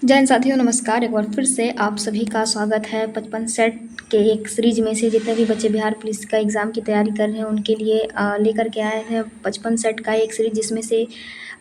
जय हिंद साथियों, नमस्कार। एक बार फिर से आप सभी का स्वागत है 55 सेट के एक सीरीज में से। जितने भी बच्चे बिहार पुलिस का एग्ज़ाम की तैयारी कर रहे हैं उनके लिए लेकर के आए हैं 55 सेट का एक सीरीज, जिसमें से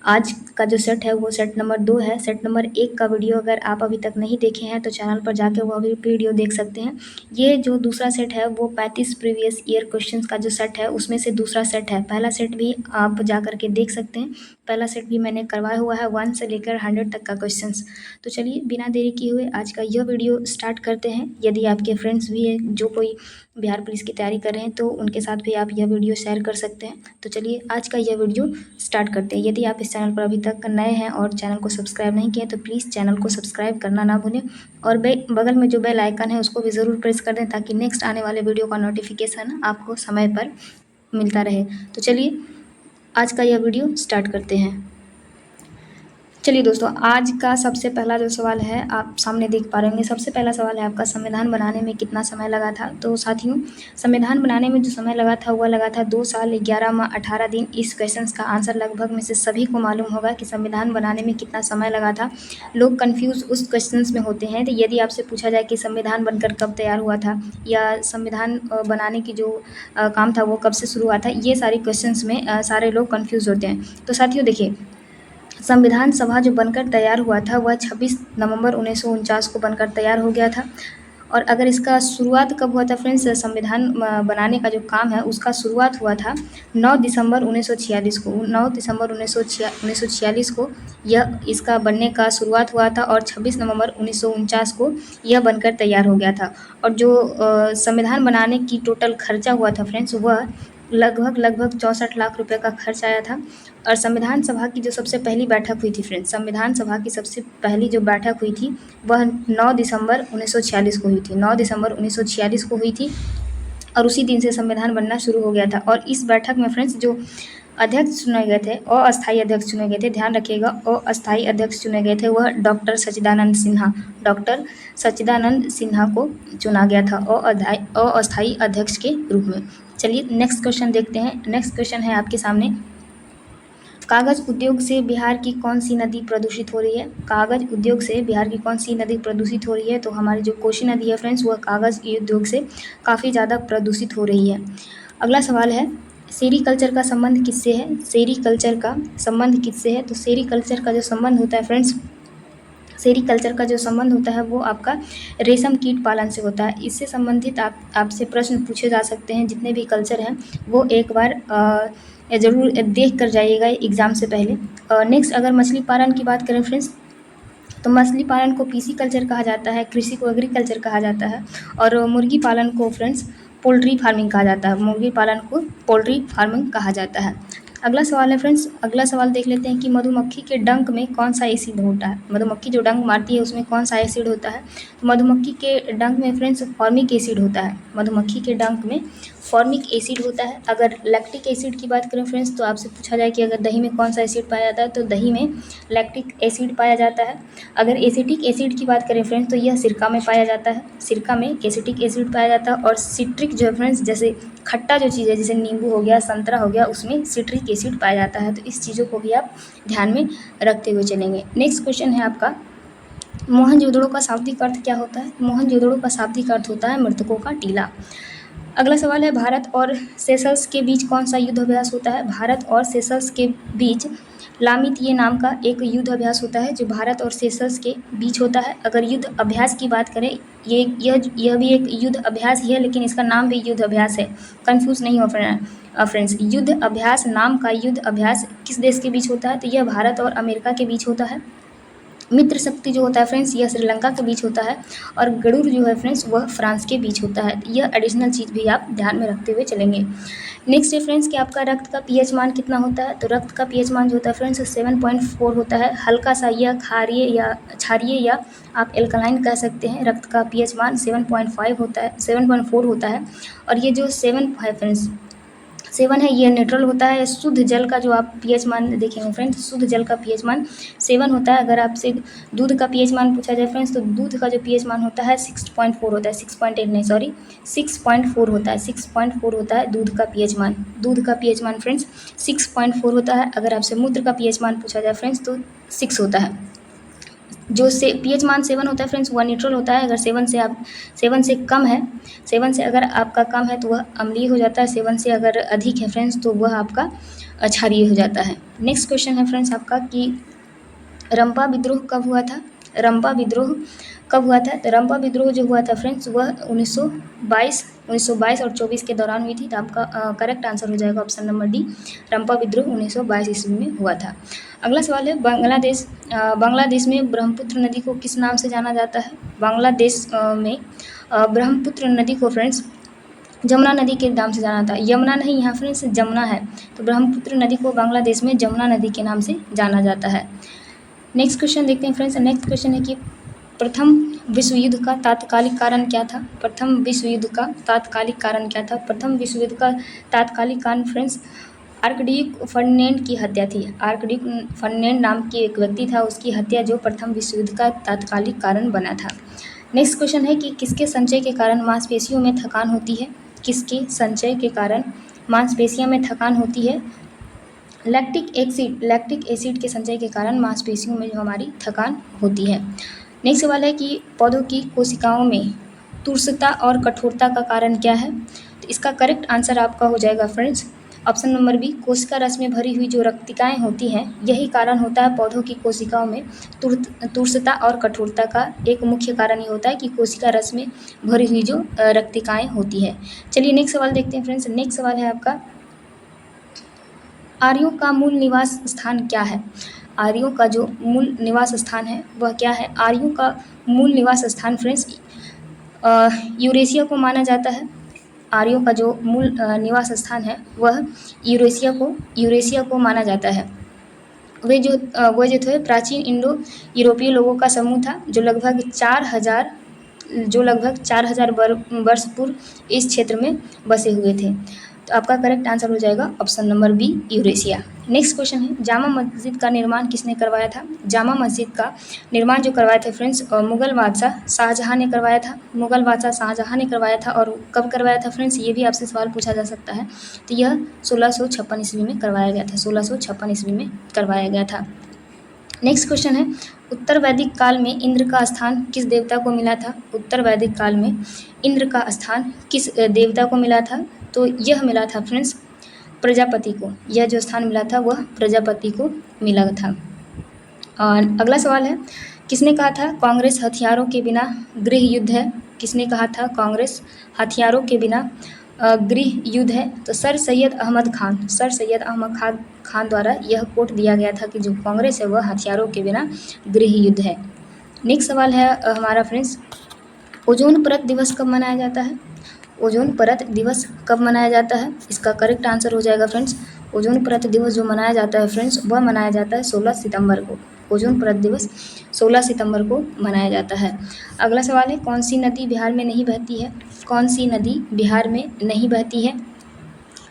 आज का जो सेट है वो सेट नंबर 2 है। सेट नंबर 1 का वीडियो अगर आप अभी तक नहीं देखे हैं तो चैनल पर जाकर वो अभी वीडियो देख सकते हैं। ये जो दूसरा सेट है वो 35 प्रीवियस ईयर क्वेश्चंस का जो सेट है उसमें से दूसरा सेट है। पहला सेट भी आप जा कर के देख सकते हैं। पहला सेट भी मैंने करवाया हुआ है 1 से लेकर 100 तक का क्वेश्चंस। तो चलिए बिना देरी किए हुए आज का यह वीडियो स्टार्ट करते हैं। यदि आपके फ्रेंड्स भी हैं जो कोई बिहार पुलिस की तैयारी कर रहे हैं तो उनके साथ भी आप यह वीडियो शेयर कर सकते हैं। तो चलिए आज का यह वीडियो स्टार्ट करते हैं। यदि आप इस चैनल पर अभी तक नए हैं और चैनल को सब्सक्राइब नहीं किए तो प्लीज़ चैनल को सब्सक्राइब करना ना भूलें, और बगल में जो बेल आइकन है उसको भी ज़रूर प्रेस कर दें ताकि नेक्स्ट आने वाले वीडियो का नोटिफिकेशन आपको समय पर मिलता रहे। तो चलिए आज का यह वीडियो स्टार्ट करते हैं। चलिए दोस्तों, आज का सबसे पहला जो सवाल है आप सामने देख पा रहे होंगे। सबसे पहला सवाल है आपका, संविधान बनाने में कितना समय लगा था। तो साथियों, संविधान बनाने में जो समय लगा था वह लगा था 2 साल 11 माह 18 दिन। इस क्वेश्चन का आंसर लगभग में से सभी को मालूम होगा कि संविधान बनाने में कितना समय लगा था। लोग कन्फ्यूज़ उस क्वेश्चन में होते हैं। तो यदि आपसे पूछा जाए कि संविधान बनकर कब तैयार हुआ था या संविधान बनाने की जो काम था वो कब से शुरू हुआ था, ये सारे क्वेश्चन में सारे लोग कन्फ्यूज़ होते हैं। तो साथियों देखिए, संविधान सभा जो बनकर तैयार हुआ था वह 26 नवंबर 1949 को बनकर तैयार हो गया था। और अगर इसका शुरुआत कब हुआ था फ्रेंड्स, संविधान बनाने का जो काम है उसका शुरुआत हुआ था 9 दिसंबर 1946 को। 9 दिसंबर 1946 को यह इसका बनने का शुरुआत हुआ था और 26 नवंबर 1949 को यह बनकर तैयार हो गया था। और जो संविधान बनाने की टोटल खर्चा हुआ था फ्रेंड्स, वह लगभग 64 लाख रुपए का खर्च आया था। और संविधान सभा की जो सबसे पहली बैठक हुई थी फ्रेंड्स, संविधान सभा की सबसे पहली जो बैठक हुई थी वह 9 दिसंबर 1946 को हुई थी। 9 दिसंबर 1946 को हुई थी और उसी दिन से संविधान बनना शुरू हो गया था। और इस बैठक में फ्रेंड्स जो अध्यक्ष चुने गए थे, अस्थायी अध्यक्ष चुने गए थे, ध्यान रखिएगा, अस्थायी अध्यक्ष चुने गए थे वह डॉक्टर सच्चिदानंद सिन्हा को चुना गया था अस्थायी अध्यक्ष के रूप में। चलिए नेक्स्ट क्वेश्चन देखते हैं। नेक्स्ट क्वेश्चन है आपके सामने, कागज उद्योग से बिहार की कौन सी नदी प्रदूषित हो रही है। कागज उद्योग से बिहार की कौन सी नदी प्रदूषित हो रही है। तो हमारी जो कोसी नदी है फ्रेंड्स वह कागज उद्योग से काफ़ी ज़्यादा प्रदूषित हो रही है। अगला सवाल है, सेरीकल्चर का संबंध किससे है। सेरीकल्चर का संबंध किससे है। तो सेरीकल्चर का जो संबंध होता है फ्रेंड्स, सेरीकल्चर का जो संबंध होता है वो आपका रेशम कीट पालन से होता है। इससे संबंधित आपसे प्रश्न पूछे जा सकते हैं। जितने भी कल्चर हैं वो एक बार ज़रूर देख कर जाइएगा एग्ज़ाम से पहले। नेक्स्ट अगर मछली पालन की बात करें फ्रेंड्स, तो मछली पालन को पीसी कल्चर कहा जाता है, कृषि को एग्रीकल्चर कहा जाता है, और मुर्गी पालन को फ्रेंड्स पोल्ट्री फार्मिंग कहा जाता है। मुर्गी पालन को पोल्ट्री फार्मिंग कहा जाता है। अगला सवाल है फ्रेंड्स, अगला सवाल देख लेते हैं कि मधुमक्खी के डंक में कौन सा एसिड होता है। मधुमक्खी जो डंक मारती है उसमें कौन सा एसिड होता है। तो मधुमक्खी के डंक में फ्रेंड्स फॉर्मिक एसिड होता है। मधुमक्खी के डंक में फॉर्मिक एसिड होता है। अगर लैक्टिक एसिड की बात करें फ्रेंड्स, तो आपसे पूछा जाए कि अगर दही में कौन सा एसिड पाया जाता है, तो दही में लैक्टिक एसिड पाया जाता है। अगर एसिटिक एसिड की बात करें फ्रेंड्स, तो यह सिरका में पाया जाता है। सिरका में एसिटिक एसिड पाया जाता है। और सिट्रिक जो है फ्रेंड्स, जैसे खट्टा जो चीज़ है जैसे नींबू हो गया, संतरा हो गया, उसमें सिट्रिक एसिड पाया जाता है। तो इस चीज़ों को भी आप ध्यान में रखते हुए चलेंगे। नेक्स्ट क्वेश्चन है आपका, मोहनजोदड़ो का शाब्दिक अर्थ क्या होता है। मोहनजोदड़ो का शाब्दिक अर्थ होता है मृतकों का टीला। अगला सवाल है, भारत और सेशल्स के बीच कौन सा युद्ध अभ्यास होता है। भारत और सेशल्स के बीच लामित नाम का एक युद्ध अभ्यास होता है जो भारत और सेशल्स के बीच होता है। अगर युद्ध अभ्यास की बात करें, यह भी एक युद्ध अभ्यास ही है लेकिन इसका नाम भी युद्ध अभ्यास है, कंफ्यूज नहीं हो फ्रेंड्स। युद्ध अभ्यास नाम का युद्ध अभ्यास किस देश के बीच होता है। तो यह भारत और अमेरिका के बीच होता है। मित्र शक्ति जो होता है फ्रेंड्स यह श्रीलंका के बीच होता है। और गरुड़ जो है फ्रेंड्स वह फ्रांस के बीच होता है। यह एडिशनल चीज़ भी आप ध्यान में रखते हुए चलेंगे। नेक्स्ट है फ्रेंड्स कि आपका रक्त का पीएच मान कितना होता है। तो रक्त का पीएच मान जो होता है फ्रेंड्स 7.4 होता है। हल्का सा यह क्षारीय या आप एल्कलाइन कह सकते हैं। रक्त का पीएच मान 7.5 होता है, 7.4 होता है। और ये जो 7 है फ्रेंड्स, 7 है ये न्यूट्रल होता है। शुद्ध जल का जो आप पीएच मान देखेंगे फ्रेंड्स, शुद्ध जल का पीएच मान 7 होता है। अगर आपसे दूध का पीएच मान पूछा जाए फ्रेंड्स, तो दूध का जो पीएच मान होता है 6.4 होता है, 6.8 नहीं सॉरी 6.4 होता है, 6.4 होता है दूध का पीएच मान। दूध का पीएच मान फ्रेंड्स 6.4 होता है। अगर आपसे मूत्र का पीएच मान पूछा जाए फ्रेंड्स तो 6 होता है। जो से पीएच मान 7 होता है फ्रेंड्स वह न्यूट्रल होता है। अगर 7 से कम है, 7 से अगर आपका कम है तो वह अम्लीय हो जाता है, 7 से अगर अधिक है फ्रेंड्स तो वह आपका क्षारीय हो जाता है। नेक्स्ट क्वेश्चन है फ्रेंड्स आपका कि रंपा विद्रोह कब हुआ था? रंपा विद्रोह कब हुआ था? तो रंपा विद्रोह जो हुआ था फ्रेंड्स वह 1922 और 24 के दौरान हुई थी। तो आपका करेक्ट आंसर हो जाएगा ऑप्शन नंबर डी, रंपा विद्रोह 1922 ईस्वी में हुआ था। अगला सवाल है बांग्लादेश में ब्रह्मपुत्र नदी को किस नाम से जाना जाता है? बांग्लादेश में ब्रह्मपुत्र नदी को फ्रेंड्स जमुना नदी के नाम से जाना था। यमुना नहीं यहाँ फ्रेंड्स जमुना है, तो ब्रह्मपुत्र नदी को बांग्लादेश में जमुना नदी के नाम से जाना जाता है। नेक्स्ट क्वेश्चन देखते हैं फ्रेंड्स। नेक्स्ट क्वेश्चन है कि प्रथम विश्व युद्ध का तात्कालिक कारण क्या था? प्रथम विश्व युद्ध का तात्कालिक कारण क्या था? प्रथम विश्व युद्ध का तात्कालिक कारण फ्रेंड्स आर्कड्यूक फर्डिनेंड की हत्या थी। आर्कड्यूक फर्डिनेंड नाम की एक व्यक्ति था, उसकी हत्या जो प्रथम विश्व युद्ध का तात्कालिक कारण बना था। नेक्स्ट क्वेश्चन है कि किसके संचय के कारण मांसपेशियों में थकान होती है? किसके संचय के कारण मांसपेशियों में थकान होती है? लैक्टिक एसिड के संचय के कारण मांसपेशियों में जो हमारी थकान होती है। नेक्स्ट सवाल है कि पौधों की कोशिकाओं में तुरसता और कठोरता का कारण क्या है? तो इसका करेक्ट आंसर आपका हो जाएगा फ्रेंड्स ऑप्शन नंबर बी, कोशिका रस में भरी हुई जो रक्तिकाएँ होती हैं यही कारण होता है पौधों की कोशिकाओं में तुरसता और कठोरता का एक मुख्य कारण ये होता है कि कोशिका रस में भरी हुई जो रक्तिकाएँ होती है। चलिए नेक्स्ट सवाल देखते हैं फ्रेंड्स। नेक्स्ट सवाल है आपका आर्यों का मूल निवास स्थान क्या है? आर्यों का जो मूल निवास स्थान है वह क्या है? आर्यों का मूल निवास स्थान फ्रेंड्स यूरेशिया को माना जाता है। आर्यों का जो मूल निवास स्थान है वह यूरेशिया को माना जाता है। वे जो थे प्राचीन इंडो यूरोपीय लोगों का समूह था जो लगभग 4000 वर्ष पूर्व इस क्षेत्र में बसे हुए थे। तो आपका करेक्ट आंसर हो जाएगा option number B, Eurasia. Next question है जामा मस्जिद का निर्माण किसने करवाया था? जामा मस्जिद का निर्माण जो करवाया था फ्रेंड्स मुगल बादशाह शाहजहां ने करवाया था। मुगल बादशाह शाहजहां ने करवाया था। और कब करवाया था फ्रेंड्स, ये भी आपसे सवाल पूछा जा सकता है। तो यह 1656 ईस्वी में करवाया गया था। 1656 ईस्वी में करवाया गया था। नेक्स्ट क्वेश्चन है उत्तर वैदिक काल में इंद्र का स्थान किस देवता को मिला था? उत्तर वैदिक काल में इंद्र का स्थान किस देवता को मिला था? तो यह मिला था फ्रेंड्स प्रजापति को। यह जो स्थान मिला था वह प्रजापति को मिला था। और अगला सवाल है किसने कहा था कांग्रेस हथियारों के बिना गृह युद्ध है? किसने कहा था कांग्रेस हथियारों के बिना गृह युद्ध है? तो सर सैयद अहमद खान द्वारा यह कोट दिया गया था कि जो कांग्रेस है वह हथियारों के बिना गृह युद्ध है। नेक्स्ट सवाल है हमारा फ्रेंड्स ओजोन परत दिवस कब मनाया जाता है? ओजोन परत दिवस कब मनाया जाता है? इसका करेक्ट आंसर हो जाएगा फ्रेंड्स ओजोन परत दिवस जो मनाया जाता है फ्रेंड्स वह मनाया जाता है 16 सितंबर को। ओजोन परत दिवस 16 सितंबर को मनाया जाता है। अगला सवाल है कौन सी नदी बिहार में नहीं बहती है? कौन सी नदी बिहार में नहीं बहती है?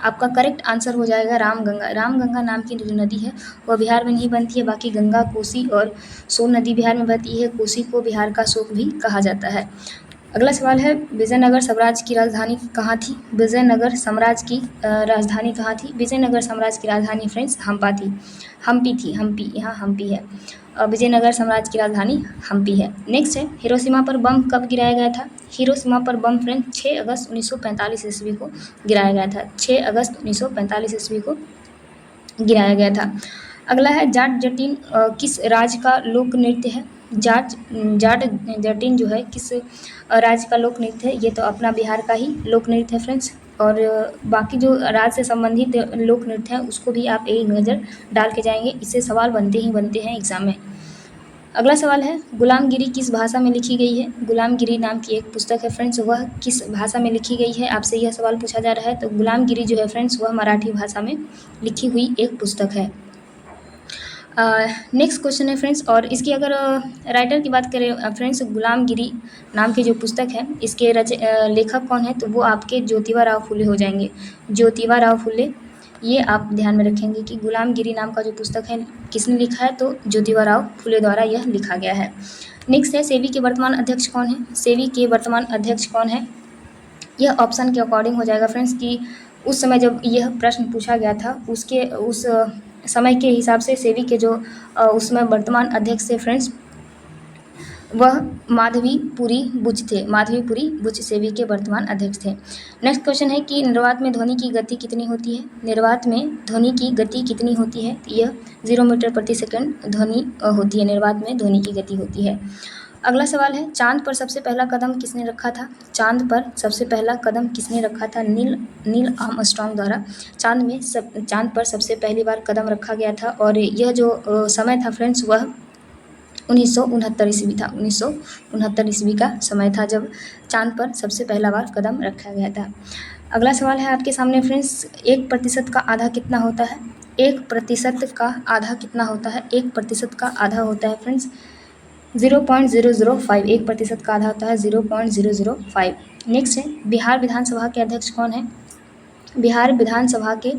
आपका करेक्ट आंसर हो जाएगा रामगंगा। रामगंगा नाम की जो नदी है वह बिहार में नहीं बनती है। बाकी गंगा, कोसी और सोन नदी बिहार में बहती है। कोसी को बिहार का शोक भी कहा जाता है। अगला सवाल है विजयनगर साम्राज्य की राजधानी कहाँ थी? विजयनगर साम्राज्य की राजधानी कहाँ थी? विजयनगर साम्राज्य की राजधानी फ्रेंड्स हम्पी थी। यहाँ हम्पी है। विजयनगर साम्राज्य की राजधानी हम्पी है। नेक्स्ट है हिरोशिमा पर बम कब गिराया गया था? हिरोशिमा पर बम फ्रेंड्स 6 अगस्त 1945 ईस्वी को गिराया गया था। 6 अगस्त 1945 ईस्वी को गिराया गया था। अगला है जाट जटिन किस राज्य का लोक नृत्य है? जाट जटिन जो है किस राज्य का लोक नृत्य है? ये तो अपना बिहार का ही लोक नृत्य है फ्रेंड्स। और बाकी जो राज्य से संबंधित लोक नृत्य है उसको भी आप एक नज़र डाल के जाएंगे, इससे सवाल बनते हैं एग्जाम में। अगला सवाल है गुलामगिरी किस भाषा में लिखी गई है? गुलामगिरी नाम की एक पुस्तक है फ्रेंड्स वह किस भाषा में लिखी गई है? आपसे यह सवाल पूछा जा रहा है। तो गुलामगिरी जो है फ्रेंड्स वह मराठी भाषा में लिखी हुई एक पुस्तक है। नेक्स्ट क्वेश्चन है फ्रेंड्स और इसकी अगर राइटर की बात करें फ्रेंड्स गुलामगिरी नाम की जो पुस्तक है इसके लेखक कौन है? तो वो आपके ज्योतिबा राव फुले हो जाएंगे। ज्योतिबा राव फुले, ये आप ध्यान में रखेंगे कि गुलामगिरी नाम का जो पुस्तक है किसने लिखा है? तो ज्योतिबा राव फुले द्वारा यह लिखा गया है। नेक्स्ट है सेबी के वर्तमान अध्यक्ष कौन है? सेबी के वर्तमान अध्यक्ष कौन है? यह ऑप्शन के अकॉर्डिंग हो जाएगा फ्रेंड्स कि उस समय जब यह प्रश्न पूछा गया था उस समय के हिसाब से सेबी के जो उसमें वर्तमान अध्यक्ष थे फ्रेंड्स वह माधवीपुरी बुच थे। माधवीपुरी बुच सेवी के वर्तमान अध्यक्ष थे। नेक्स्ट क्वेश्चन है कि निर्वात में ध्वनि की गति कितनी होती है। निर्वात में ध्वनि की गति कितनी होती है। यह 0 मीटर प्रति सेकंड ध्वनि होती है। निर्वात में ध्वनि की गति होती है। अगला सवाल है, चांद पर सबसे पहला कदम किसने रखा था। चांद पर सबसे पहला कदम किसने रखा था। नील आर्मस्ट्रांग द्वारा चांद पर सबसे पहली बार कदम रखा गया था। और यह जो समय था फ्रेंड्स, वह 1969 ईस्वी था। 1969 ईस्वी का समय था जब चांद पर सबसे पहला बार कदम रखा गया था। अगला सवाल है आपके सामने फ्रेंड्स, 1% का आधा कितना होता है। 1% का आधा कितना होता है। 1% का आधा होता है फ्रेंड्स 0.005। 1% का आधा होता है 0.005। नेक्स्ट है, बिहार विधानसभा के अध्यक्ष कौन है। बिहार विधानसभा के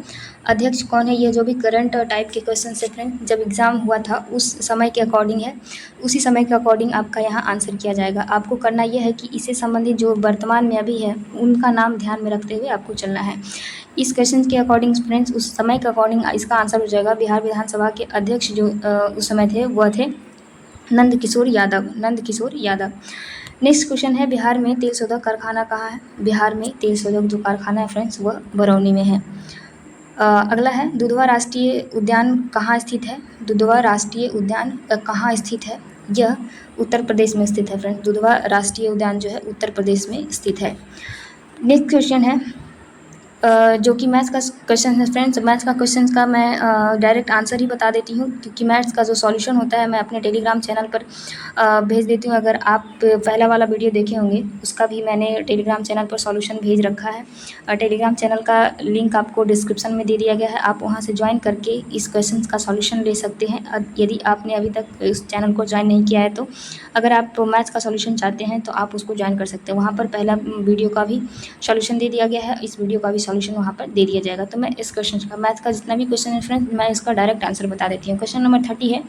अध्यक्ष कौन है। ये जो भी करंट टाइप के क्वेश्चन है फ्रेंड, जब एग्ज़ाम हुआ था उस समय के अकॉर्डिंग है, उसी समय के अकॉर्डिंग आपका यहाँ आंसर किया जाएगा। आपको करना यह है कि इससे संबंधित जो वर्तमान में अभी है उनका नाम ध्यान में रखते हुए आपको चलना है। इस क्वेश्चन के अकॉर्डिंग फ्रेंड्स उस समय के अकॉर्डिंग इसका आंसर हो जाएगा। बिहार विधानसभा के अध्यक्ष जो उस समय थे वह थे नंद किशोर यादव। नेक्स्ट क्वेश्चन है, बिहार में तेल शोधक कारखाना कहाँ है। बिहार में तेल शोधक जो कारखाना है फ्रेंड्स वह बरौनी में है। अगला है, दुधवा राष्ट्रीय उद्यान कहाँ स्थित है। दुधवा राष्ट्रीय उद्यान कहाँ स्थित है। यह उत्तर प्रदेश में स्थित है फ्रेंड्स। दुधवा राष्ट्रीय उद्यान जो है उत्तर प्रदेश में स्थित है। नेक्स्ट क्वेश्चन है जो कि मैथ्स का क्वेश्चन है फ्रेंड्स। मैथ्स का क्वेश्चन का मैं डायरेक्ट आंसर ही बता देती हूँ, क्योंकि मैथ्स का जो सॉल्यूशन होता है मैं अपने टेलीग्राम चैनल पर भेज देती हूँ। अगर आप पहला वाला वीडियो देखे होंगे उसका भी मैंने टेलीग्राम चैनल पर सॉल्यूशन भेज रखा है। टेलीग्राम चैनल का लिंक आपको डिस्क्रिप्शन में दे दिया गया है। आप वहाँ से ज्वाइन करके इस क्वेश्चन का सॉल्यूशन ले सकते हैं। यदि आपने अभी तक इस चैनल को ज्वाइन नहीं किया है तो अगर आप मैथ्स का सॉल्यूशन चाहते हैं तो आप उसको ज्वाइन कर सकते हैं। वहाँ पर पहला वीडियो का भी सॉल्यूशन दे दिया गया है, इस वीडियो का भी सॉल्यूशन वहाँ पर दे दिया जाएगा। तो मैं इस क्वेश्चन का, मैथ का जितना भी क्वेश्चन है फ्रेंड्स, मैं इसका डायरेक्ट आंसर बता देती हूँ। क्वेश्चन नंबर 30 है,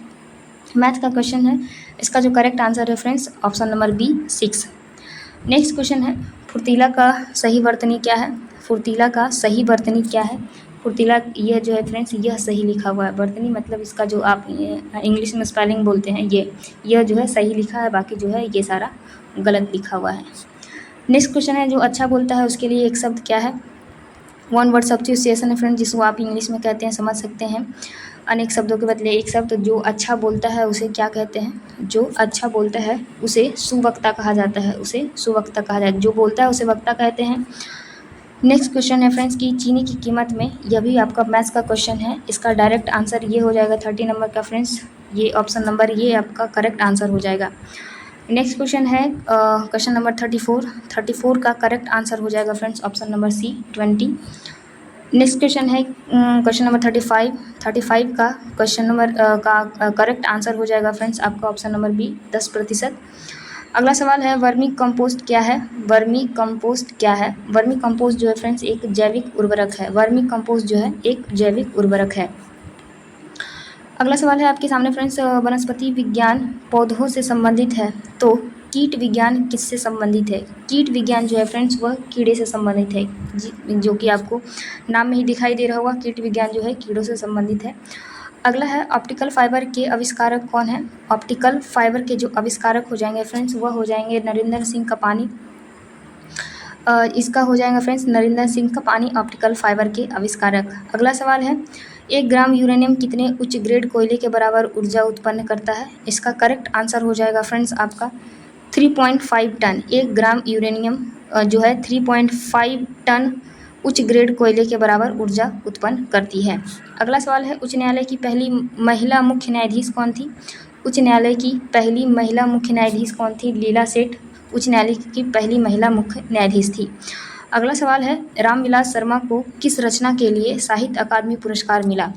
मैथ का क्वेश्चन है। इसका जो करेक्ट आंसर है friends option number B 6। Next question है, फुर्तीला का सही वर्तनी क्या है। फुर्तीला का सही वर्तनी क्या है। फुर्तीला यह जो है फ्रेंड्स यह सही लिखा हुआ है। वर्तनी मतलब इसका जो आप इंग्लिश में स्पेलिंग बोलते हैं यह जो है सही लिखा है, बाकी जो है ये सारा गलत लिखा हुआ है। नेक्स्ट क्वेश्चन है, जो अच्छा बोलता है उसके लिए एक शब्द क्या है। 1 वर्ड सब्स्टिट्यूशन है फ्रेंड, जिसको आप इंग्लिश में कहते हैं, समझ सकते हैं। अनेक शब्दों के बदले एक शब्द, जो अच्छा बोलता है उसे क्या कहते हैं। जो अच्छा बोलता है उसे सुवक्ता कहा जाता है। उसे सुवक्ता कहा जाता है। जो बोलता है उसे वक्ता कहते हैं। नेक्स्ट क्वेश्चन है फ्रेंड्स कि चीनी की कीमत में, यह भी आपका मैथ्स का क्वेश्चन है। इसका डायरेक्ट आंसर ये हो जाएगा 30 नंबर का फ्रेंड्स, ये ऑप्शन नंबर ये आपका करेक्ट आंसर हो जाएगा। नेक्स्ट क्वेश्चन है क्वेश्चन नंबर 34 का करेक्ट आंसर हो जाएगा friends option number C 20। Next question है क्वेश्चन नंबर 35 का क्वेश्चन नंबर का करेक्ट आंसर हो जाएगा फ्रेंड्स आपका ऑप्शन नंबर बी 10%। अगला सवाल है, वर्मी कंपोस्ट क्या है। वर्मी कंपोस्ट क्या है। वर्मी कंपोस्ट जो है फ्रेंड्स एक जैविक उर्वरक है। वर्मी कंपोस्ट जो है एक जैविक उर्वरक है। अगला सवाल है आपके सामने फ्रेंड्स, वनस्पति विज्ञान पौधों से संबंधित है तो कीट विज्ञान किससे संबंधित है। कीट विज्ञान जो है फ्रेंड्स वह कीड़े से संबंधित है, जो कि आपको नाम में ही दिखाई दे रहा होगा। कीट विज्ञान जो है कीड़ों से संबंधित है। अगला है, ऑप्टिकल फाइबर के आविष्कारक कौन है। ऑप्टिकल फाइबर के जो आविष्कारक हो जाएंगे फ्रेंड्स वह हो जाएंगे नरेंद्र सिंह कपानी। इसका हो जाएगा friends Narendra Singh Kapany optical fibre के आविष्कारक। अगला सवाल है, 1 ग्राम यूरेनियम कितने उच्च ग्रेड कोयले के बराबर ऊर्जा उत्पन्न करता है। इसका करेक्ट आंसर हो जाएगा फ्रेंड्स आपका 3.5 टन। 1 ग्राम यूरेनियम जो है 3.5 टन उच्च ग्रेड कोयले के बराबर ऊर्जा उत्पन्न करती है। अगला सवाल है, उच्च न्यायालय की पहली महिला मुख्य न्यायाधीश कौन थी। उच्च न्यायालय की पहली महिला मुख्य न्यायाधीश कौन थी। लीला सेठ उच्च न्यायालय की पहली महिला मुख्य न्यायाधीश थी। अगला सवाल है, रामविलास शर्मा को किस रचना के लिए साहित्य अकादमी पुरस्कार मिला।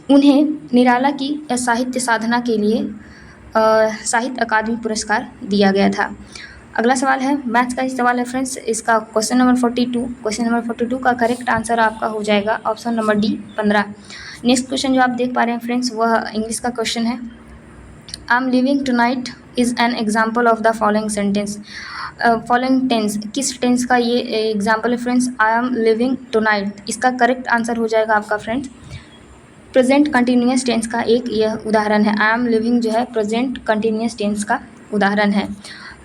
उन्हें निराला की साहित्य साधना के लिए साहित्य अकादमी पुरस्कार दिया गया था। अगला सवाल है, मैथ्स का सवाल है फ्रेंड्स, इसका क्वेश्चन नंबर 42 का करेक्ट आंसर आपका हो जाएगा option number D 15। Next question जो आप देख पा रहे हैं फ्रेंड्स वह इंग्लिश का क्वेश्चन है। I am living tonight is an example of the following sentence. Following tense, किस टेंस का ये एग्जाम्पल है friends. I am living tonight, इसका करेक्ट आंसर हो जाएगा आपका फ्रेंड्स प्रेजेंट कंटिन्यूअस टेंस का एक यह उदाहरण है। आई एम लिविंग जो है प्रेजेंट कंटिन्यूअस टेंस का उदाहरण है।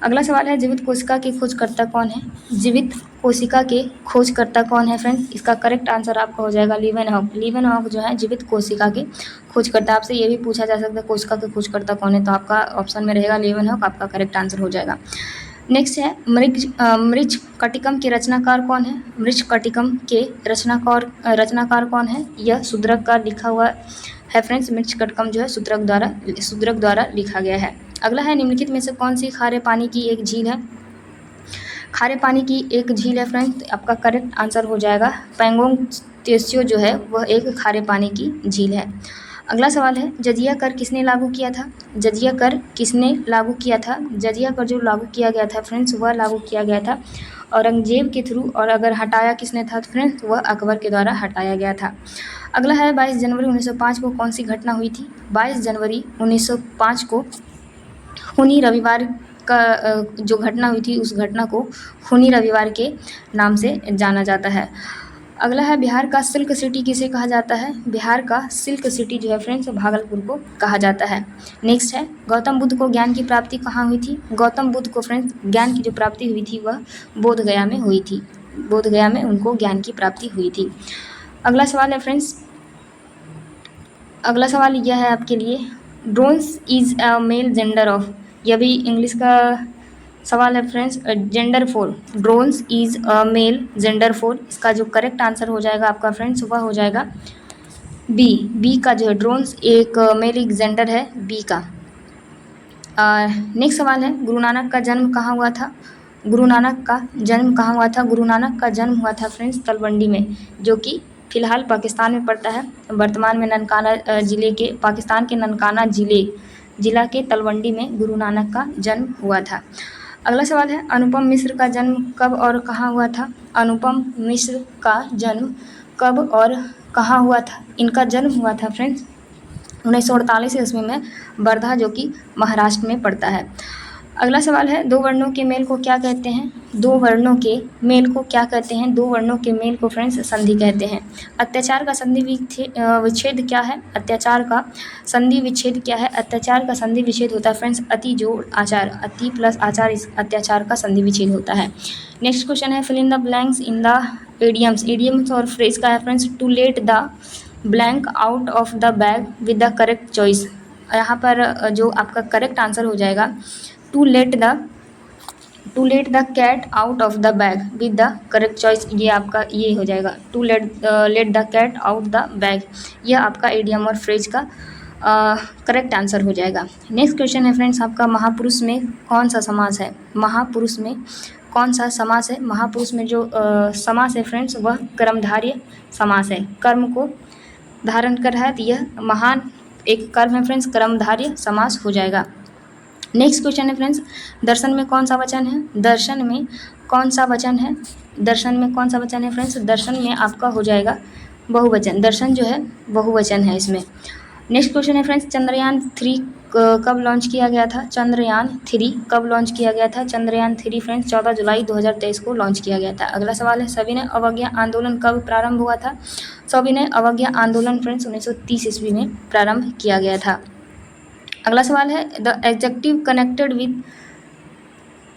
अगला सवाल है जीवित कोशिका के खोजकर्ता कौन है? जीवित कोशिका के खोजकर्ता कौन है फ्रेंड्स? इसका करेक्ट आंसर आपका हो जाएगा लीवेनहॉक। लीवेनहॉक जो है जीवित कोशिका के खोजकर्ता। आपसे ये भी पूछा जा सकता है कोशिका के खोजकर्ता कौन है, तो आपका ऑप्शन में रहेगा लीवेनहॉक, आपका करेक्ट आंसर हो जाएगा। नेक्स्ट है मृच्छकटिकम के रचनाकार कौन है? मृच्छकटिकम के रचनाकार कौन है? यह शूद्रक का लिखा हुआ है फ्रेंड्स। मृच्छकटिकम जो है शूद्रक द्वारा लिखा गया है। अगला है निम्नलिखित में से कौन सी खारे पानी की एक झील है? खारे पानी की एक झील है फ्रेंड्स, आपका करेक्ट आंसर हो जाएगा पैंगोंग त्सेओ जो है वह एक खारे पानी की झील है। अगला सवाल है जजिया कर किसने लागू किया था? जजिया कर किसने लागू किया था? जजिया कर जो लागू किया गया था फ्रेंड्स वह लागू किया गया था औरंगजेब के थ्रू, और अगर हटाया किसने था फ्रेंड्स वह अकबर के द्वारा हटाया गया था। अगला है 22 जनवरी 1905 को कौन सी घटना हुई थी? 22 जनवरी 1905 को खूनी रविवार का जो घटना हुई थी उस घटना को खूनी रविवार के नाम से जाना जाता है। अगला है बिहार का सिल्क सिटी किसे कहा जाता है? बिहार का सिल्क सिटी जो है फ्रेंड्स भागलपुर को कहा जाता है। नेक्स्ट है गौतम बुद्ध को ज्ञान की प्राप्ति कहाँ हुई थी? गौतम बुद्ध को फ्रेंड्स ज्ञान की जो प्राप्ति हुई थी वह बोध गया में हुई थी। बोध गया में उनको ज्ञान की प्राप्ति हुई थी। अगला सवाल है फ्रेंड्स, अगला सवाल यह है आपके लिए, drones is a male gender of, यह भी इंग्लिश का सवाल है friends. Gender four, drones is a male gender four, इसका जो करेक्ट आंसर हो जाएगा आपका फ्रेंड्स वह हो जाएगा बी का जो है ड्रोन्स एक मेल जेंडर है बी का। नेक्स्ट सवाल है गुरु नानक का जन्म कहाँ हुआ था? गुरु नानक का जन्म कहाँ हुआ था? गुरु नानक का जन्म हुआ था फ्रेंड्स तलवंडी में, जो कि फिलहाल पाकिस्तान में पड़ता है। वर्तमान में ननकाना जिले के पाकिस्तान के ननकाना जिला के तलवंडी में गुरु नानक का जन्म हुआ था। अगला सवाल है अनुपम मिश्र का जन्म कब और कहाँ हुआ था? अनुपम मिश्र का जन्म कब और कहाँ हुआ था? इनका जन्म हुआ था फ्रेंड्स 1948 ईस्वी में वर्धा, जो कि महाराष्ट्र में पड़ता है। अगला सवाल है दो वर्णों के मेल को क्या कहते हैं? दो वर्णों के मेल को क्या कहते हैं? दो वर्णों के मेल को फ्रेंड्स संधि कहते हैं। अत्याचार का संधि विच्छेद क्या है? अत्याचार का संधि विच्छेद क्या है? अत्याचार का संधि विच्छेद होता है फ्रेंड्स अति जोड़ आचार, अति प्लस आचार इस अत्याचार का संधि विच्छेद होता है। नेक्स्ट क्वेश्चन है fill in the blanks in the idioms. Idioms और फ्रेज का है friends to let the blank out of the bag with the correct choice. यहाँ पर जो आपका करेक्ट आंसर हो जाएगा to let the cat out of the bag with the correct choice, ये आपका ये हो जाएगा to let the cat out the bag, यह आपका इडियम और फ्रेज का करेक्ट आंसर हो जाएगा। नेक्स्ट क्वेश्चन है फ्रेंड्स आपका महापुरुष में कौन सा समास है? महापुरुष में कौन सा समास है? महापुरुष में जो समास है फ्रेंड्स वह कर्मधारय समास है, कर्म को धारण कर है, तो यह महान एक कर्म है फ्रेंड्स, कर्मधारय समास हो जाएगा। नेक्स्ट क्वेश्चन है फ्रेंड्स दर्शन में कौन सा वचन है? दर्शन में कौन सा वचन है? दर्शन में कौन सा वचन है फ्रेंड्स? दर्शन में आपका हो जाएगा बहुवचन, दर्शन जो है बहुवचन है इसमें। नेक्स्ट क्वेश्चन है फ्रेंड्स चंद्रयान 3 कब लॉन्च किया गया था? चंद्रयान 3 कब लॉन्च किया गया था? चंद्रयान 3 फ्रेंड्स 14 जुलाई 2023 को लॉन्च किया गया था। अगला सवाल है सविनय अवज्ञा आंदोलन कब प्रारंभ हुआ था? सविनय अवज्ञा आंदोलन फ्रेंड्स 1930 ईस्वी में प्रारंभ किया गया था। अगला सवाल है the adjective connected with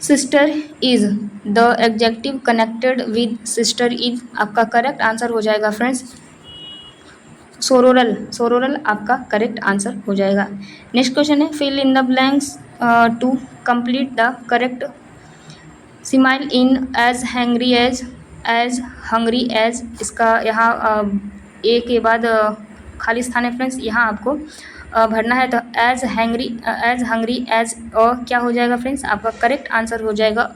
sister is, the adjective connected with sister is, आपका करेक्ट आंसर हो जाएगा फ्रेंड्स सोरोरल, सोरोरल आपका करेक्ट आंसर हो जाएगा। नेक्स्ट क्वेश्चन है fill in the blanks to complete the correct smile in as hungry as hungry as, इसका यहाँ ए के बाद खाली स्थान है फ्रेंड्स, यहाँ आपको भरना है, तो एज हंग्री एज क्या हो जाएगा फ्रेंड्स? आपका करेक्ट आंसर हो जाएगा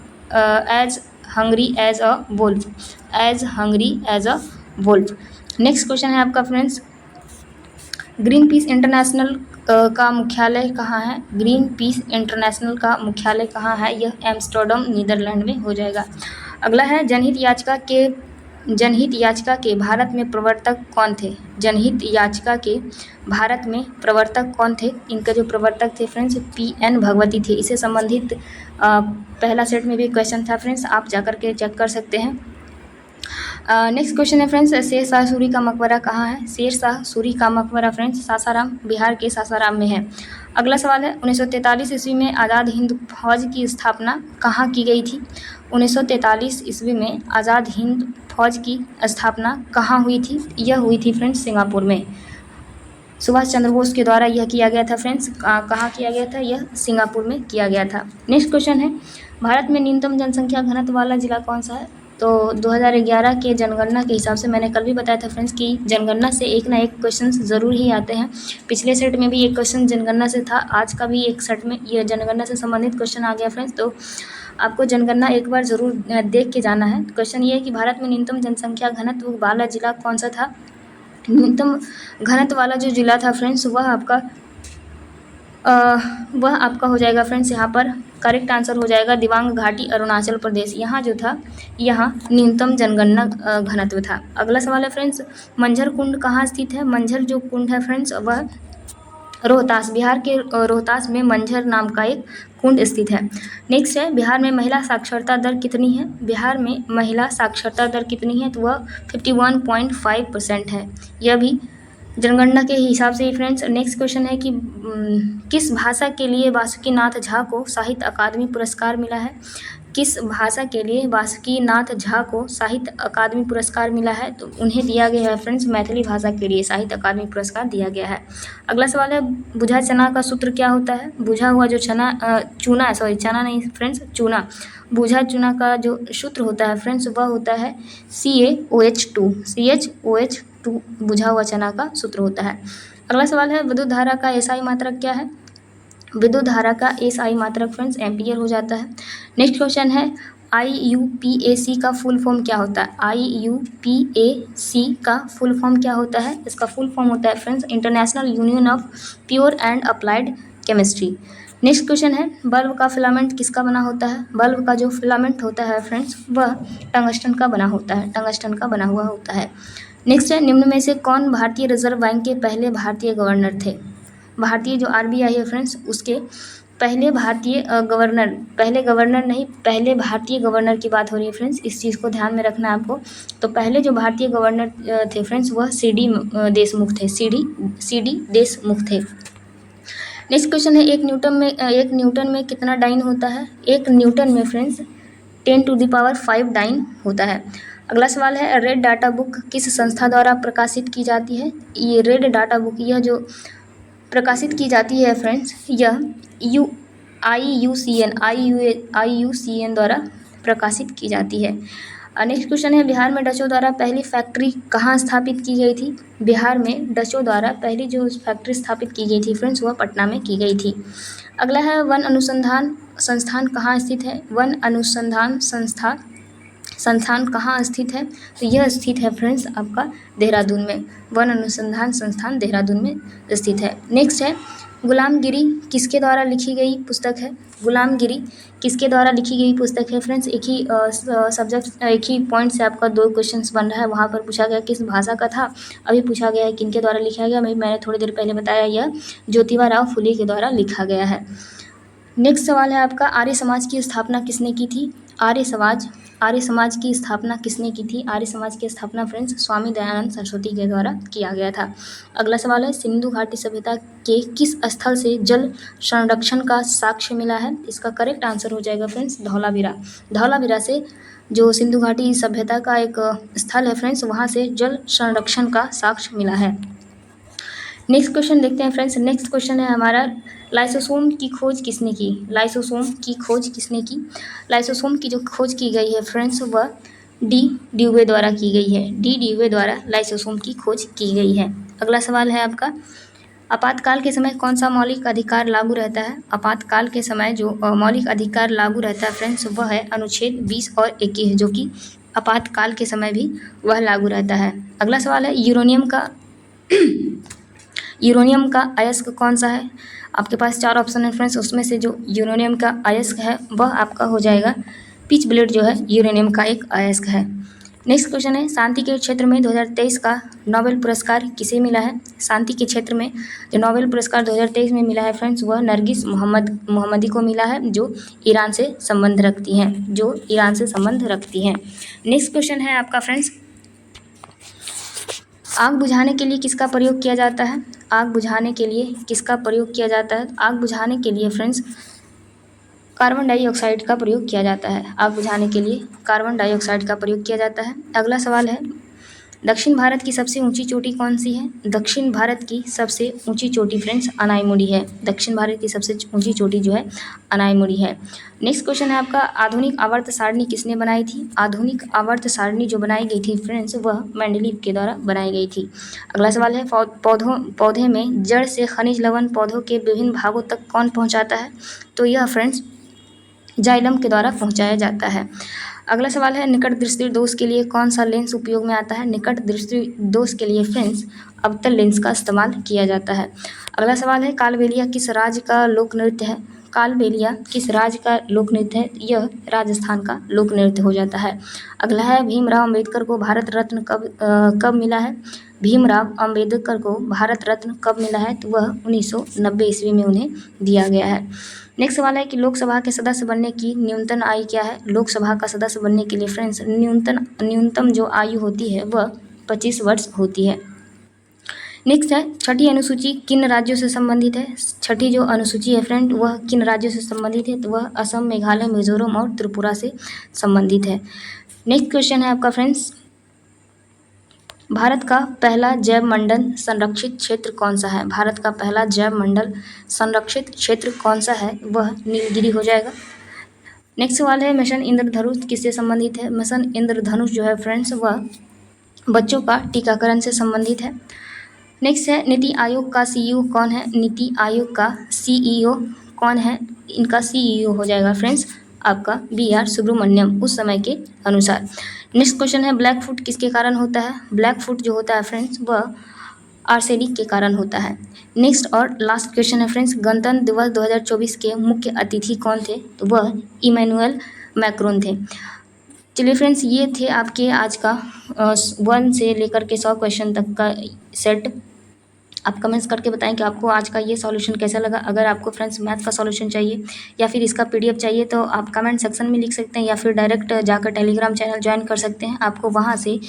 as hungry as a wolf, as hungry as a wolf. Next question है आपका फ्रेंड्स ग्रीन पीस इंटरनेशनल का मुख्यालय कहाँ है? ग्रीन पीस इंटरनेशनल का मुख्यालय कहाँ है? यह एम्स्टर्डम नीदरलैंड में हो जाएगा। अगला है जनहित याचिका के भारत में प्रवर्तक कौन थे? जनहित याचिका के भारत में प्रवर्तक कौन थे? इनके जो प्रवर्तक थे फ्रेंड्स PN भगवती थे। इससे संबंधित पहला सेट में भी क्वेश्चन था फ्रेंड्स, आप जाकर के चेक कर सकते हैं। नेक्स्ट क्वेश्चन है फ्रेंड्स, शेर शाह सूरी का मकबरा कहाँ है? शेर शाह सूरी का मकबरा फ्रेंड्स सासाराम, बिहार के सासाराम में है। अगला सवाल है 1943 ईस्वी में आज़ाद हिंद फौज की स्थापना कहाँ की गई थी? 1943 ईस्वी में आज़ाद हिंद फौज की स्थापना कहाँ हुई थी? यह हुई थी फ्रेंड्स सिंगापुर में। सुभाष चंद्र बोस के द्वारा यह किया गया था फ्रेंड्स। कहाँ किया गया था? यह सिंगापुर में किया गया था। नेक्स्ट क्वेश्चन है, भारत में न्यूनतम जनसंख्या घनत्व वाला जिला कौन सा है? तो 2011 के जनगणना के हिसाब से, मैंने कल भी बताया था फ्रेंड्स कि जनगणना से एक ना एक क्वेश्चन ज़रूर ही आते हैं। पिछले सेट में भी एक क्वेश्चन जनगणना से था, आज का भी एक सेट में यह जनगणना से संबंधित क्वेश्चन आ गया फ्रेंड्स। तो आपको जनगणना एक बार ज़रूर देख के जाना है। क्वेश्चन ये है कि भारत में न्यूनतम जनसंख्या घनत्व वाला जिला कौन सा था? न्यूनतम घनत्व वाला जो जिला था फ्रेंड्स वह आपका हो जाएगा फ्रेंड्स, यहाँ पर करेक्ट आंसर हो जाएगा दिबांग घाटी अरुणाचल प्रदेश। यहाँ जो था, यहाँ न्यूनतम जनगणना घनत्व था। अगला सवाल है फ्रेंड्स, मंझर कुंड कहाँ स्थित है? मंझर जो कुंड है फ्रेंड्स वह रोहतास, बिहार के रोहतास में मंझर नाम का एक कुंड स्थित है। नेक्स्ट है, बिहार में महिला साक्षरता दर कितनी है? बिहार में महिला साक्षरता दर कितनी है? तो वह 51.5% है। यह भी जनगणना के हिसाब से ही फ्रेंड्स। नेक्स्ट क्वेश्चन है कि किस भाषा के लिए बासुकीनाथ झा को साहित्य अकादमी पुरस्कार मिला है? किस भाषा के लिए बासुकीनाथ झा को साहित्य अकादमी पुरस्कार मिला है? तो उन्हें दिया गया है फ्रेंड्स मैथिली भाषा के लिए साहित्य अकादमी पुरस्कार दिया गया है। अगला सवाल है, बुझा चना का सूत्र क्या होता है? बुझा हुआ जो चूना चना नहीं फ्रेंड्स, चूना, बुझा चूना का जो सूत्र होता है फ्रेंड्स वह होता है CaOH2, CaOH2 बुझा हुआ चना का सूत्र होता है। अगला सवाल है, विद्युत धारा का एसआई मात्रक क्या है? विद्युत धारा का एसआई मात्रक फ्रेंड्स एम्पियर हो जाता है। नेक्स्ट क्वेश्चन है, IUPAC का फुल फॉर्म क्या होता है? IUPAC का फुल फॉर्म क्या होता है? इसका फुल फॉर्म होता है friends international union of pure and applied chemistry. Next question है, बल्ब का फिलामेंट किसका बना होता है? बल्ब का जो फिलामेंट होता है फ्रेंड्स वह टंगस्टन का बना होता है, टंगस्टन का बना हुआ होता है। नेक्स्ट है, निम्न में से कौन भारतीय रिजर्व बैंक के पहले भारतीय गवर्नर थे? भारतीय जो RBI है फ्रेंड्स उसके पहले भारतीय पहले भारतीय गवर्नर की बात हो रही है फ्रेंड्स, इस चीज़ को ध्यान में रखना है आपको। तो पहले जो भारतीय गवर्नर थे फ्रेंड्स वह CD देशमुख थे, CD देशमुख थे। नेक्स्ट क्वेश्चन है, एक न्यूटन में कितना डाइन होता है? एक न्यूटन में फ्रेंड्स 10⁵ डाइन होता है। अगला सवाल है, रेड डाटा बुक किस संस्था द्वारा प्रकाशित की जाती है? ये रेड डाटा बुक यह जो प्रकाशित की जाती है फ्रेंड्स यह IUCN द्वारा प्रकाशित की जाती है। नेक्स्ट क्वेश्चन है, बिहार में डचों द्वारा पहली फैक्ट्री कहाँ स्थापित की गई थी? बिहार में डचों द्वारा पहली जो फैक्ट्री स्थापित की गई थी फ्रेंड्स वह पटना में की गई थी। अगला है, वन अनुसंधान संस्थान कहाँ स्थित है? वन अनुसंधान संस्थान कहाँ स्थित है? तो यह स्थित है फ्रेंड्स आपका देहरादून में। वन अनुसंधान संस्थान देहरादून में स्थित है। नेक्स्ट है, गुलामगिरी किसके द्वारा लिखी गई पुस्तक है? गुलामगिरी किसके द्वारा लिखी गई पुस्तक है फ्रेंड्स? एक ही सब्जेक्ट एक ही पॉइंट से आपका 2 क्वेश्चंस बन रहा है। वहाँ पर पूछा गया किस भाषा का था, अभी पूछा गया है किनके द्वारा लिखा गया। मैंने थोड़ी देर पहले बताया यह ज्योतिबा राव फुले के द्वारा लिखा गया है। नेक्स्ट सवाल है आपका, आर्य समाज की स्थापना किसने की थी? आर्य समाज की स्थापना किसने की थी? आर्य समाज की स्थापना फ्रेंड्स स्वामी दयानंद सरस्वती के द्वारा किया गया था। अगला सवाल है, सिंधु घाटी सभ्यता के किस स्थल से जल संरक्षण का साक्ष्य मिला है? इसका करेक्ट आंसर हो जाएगा फ्रेंड्स धौलावीरा। धौलावीरा से जो सिंधु घाटी सभ्यता का एक स्थल है फ्रेंड्स वहाँ से जल संरक्षण का साक्ष्य मिला है। नेक्स्ट क्वेश्चन देखते हैं फ्रेंड्स। नेक्स्ट क्वेश्चन है हमारा, लाइसोसोम की खोज किसने की? लाइसोसोम की खोज किसने की? लाइसोसोम की जो खोज की गई है फ्रेंड्स वह D. ड्यूवे द्वारा की गई है। D. ड्यूवे द्वारा लाइसोसोम की खोज की गई है। अगला सवाल है आपका, आपातकाल के समय कौन सा मौलिक अधिकार लागू रहता है? आपातकाल के समय जो मौलिक अधिकार लागू रहता है फ्रेंड्स वह है अनुच्छेद 20 और 21 जो कि आपातकाल के समय भी वह लागू रहता है। अगला सवाल है, यूरेनियम का अयस्क कौन सा है? आपके पास 4 ऑप्शन है फ्रेंड्स, उसमें से जो यूरेनियम का अयस्क है वह आपका हो जाएगा पिच ब्लेड जो है यूरेनियम का एक अयस्क है। नेक्स्ट क्वेश्चन है, शांति के क्षेत्र में 2023 का नोबेल पुरस्कार किसे मिला है? शांति के क्षेत्र में जो नोबेल पुरस्कार 2023 में मिला है फ्रेंड्स वह नरगिस मोहम्मदी को मिला है जो ईरान से संबंध रखती हैं। नेक्स्ट क्वेश्चन है आपका फ्रेंड्स, आग बुझाने के लिए किसका प्रयोग किया जाता है? आग बुझाने के लिए किसका प्रयोग किया जाता है? आग बुझाने के लिए फ्रेंड्स कार्बन डाइऑक्साइड का प्रयोग किया जाता है। आग बुझाने के लिए कार्बन डाइऑक्साइड का प्रयोग किया जाता है। अगला सवाल है, दक्षिण भारत की सबसे ऊंची चोटी कौन सी है? दक्षिण भारत की सबसे ऊंची चोटी फ्रेंड्स अनाईमुड़ी है। दक्षिण भारत की सबसे ऊंची चोटी जो है अनाईमुड़ी है। नेक्स्ट क्वेश्चन है आपका, आधुनिक आवर्त सारणी किसने बनाई थी? आधुनिक आवर्त सारणी जो बनाई गई थी फ्रेंड्स वह मेंडलीव के द्वारा बनाई गई थी। अगला सवाल है, पौधे में जड़ से खनिज लवण पौधों के विभिन्न भागों तक कौन पहुँचाता है? तो यह फ्रेंड्स जाइलम के द्वारा पहुँचाया जाता है। अगला सवाल है, निकट दृष्टि दोष के लिए कौन सा लेंस उपयोग में आता है? निकट दृष्टि दोष के लिए फ्रेंड्स अवतल लेंस का इस्तेमाल किया जाता है। अगला सवाल है, कालबेलिया किस राज्य का लोक नृत्य है? कालबेलिया किस राज्य का लोक नृत्य है? यह राजस्थान का लोक नृत्य हो जाता है। अगला है, भीमराव अंबेडकर को भारत रत्न कब मिला है? भीमराव अंबेडकर को भारत रत्न कब मिला है? तो वह 1990 ईस्वी में उन्हें दिया गया है। नेक्स्ट सवाल है कि लोकसभा के सदस्य बनने की न्यूनतम आयु क्या है? लोकसभा का सदस्य बनने के लिए फ्रेंड्स न्यूनतम जो आयु होती है वह 25 वर्ष होती है। नेक्स्ट है, छठी अनुसूची किन राज्यों से संबंधित है? छठी जो अनुसूची है फ्रेंड वह किन राज्यों से संबंधित है? तो वह असम, मेघालय, मिजोरम और त्रिपुरा से संबंधित है। नेक्स्ट क्वेश्चन है आपका फ्रेंड्स, भारत का पहला जैव मंडल संरक्षित क्षेत्र कौन सा है? भारत का पहला जैव मंडल संरक्षित क्षेत्र कौन सा है? वह नीलगिरी हो जाएगा। नेक्स्ट सवाल है, मिशन इंद्रधनुष किससे संबंधित है? मिशन इंद्रधनुष जो है फ्रेंड्स वह बच्चों का टीकाकरण से संबंधित है। नेक्स्ट है, नीति आयोग का सीईओ कौन है? नीति आयोग का सीईओ कौन है? इनका सीईओ हो जाएगा फ्रेंड्स आपका BR सुब्रमण्यम उस समय के अनुसार। नेक्स्ट क्वेश्चन है, ब्लैक फुट किसके कारण होता है? ब्लैक फुट जो होता है फ्रेंड्स वह आर्सेनिक के कारण होता है। नेक्स्ट और लास्ट क्वेश्चन है फ्रेंड्स, गणतंत्र दिवस 2024 के मुख्य अतिथि कौन थे? तो वह इमैनुअल मैक्रोन थे। चलिए फ्रेंड्स, ये थे आपके आज का 1 से लेकर के 100 क्वेश्चन तक का सेट। आप कमेंट्स करके बताएं कि आपको आज का ये सॉल्यूशन कैसा लगा। अगर आपको फ्रेंड्स मैथ का सॉल्यूशन चाहिए या फिर इसका PDF चाहिए तो आप कमेंट सेक्शन में लिख सकते हैं या फिर डायरेक्ट जाकर टेलीग्राम चैनल ज्वाइन कर सकते हैं, आपको वहाँ से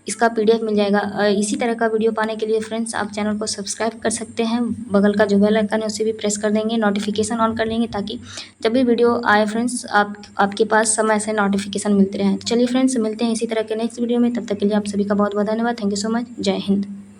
इसका PDF मिल जाएगा। इसी तरह का वीडियो पाने के लिए फ्रेंड्स आप चैनल को सब्सक्राइब कर सकते हैं, बगल का जो बेल आइकन है उसे भी प्रेस कर देंगे, नोटिफिकेशन ऑन कर लेंगे ताकि जब भी वीडियो आए फ्रेंड्स आपके पास समय से नोटिफिकेशन मिलते रहें। चलिए फ्रेंड्स, मिलते हैं इसी तरह के नेक्स्ट वीडियो में, तब तक के लिए आप सभी का बहुत बहुत धन्यवाद। Thank you so much. जय हिंद।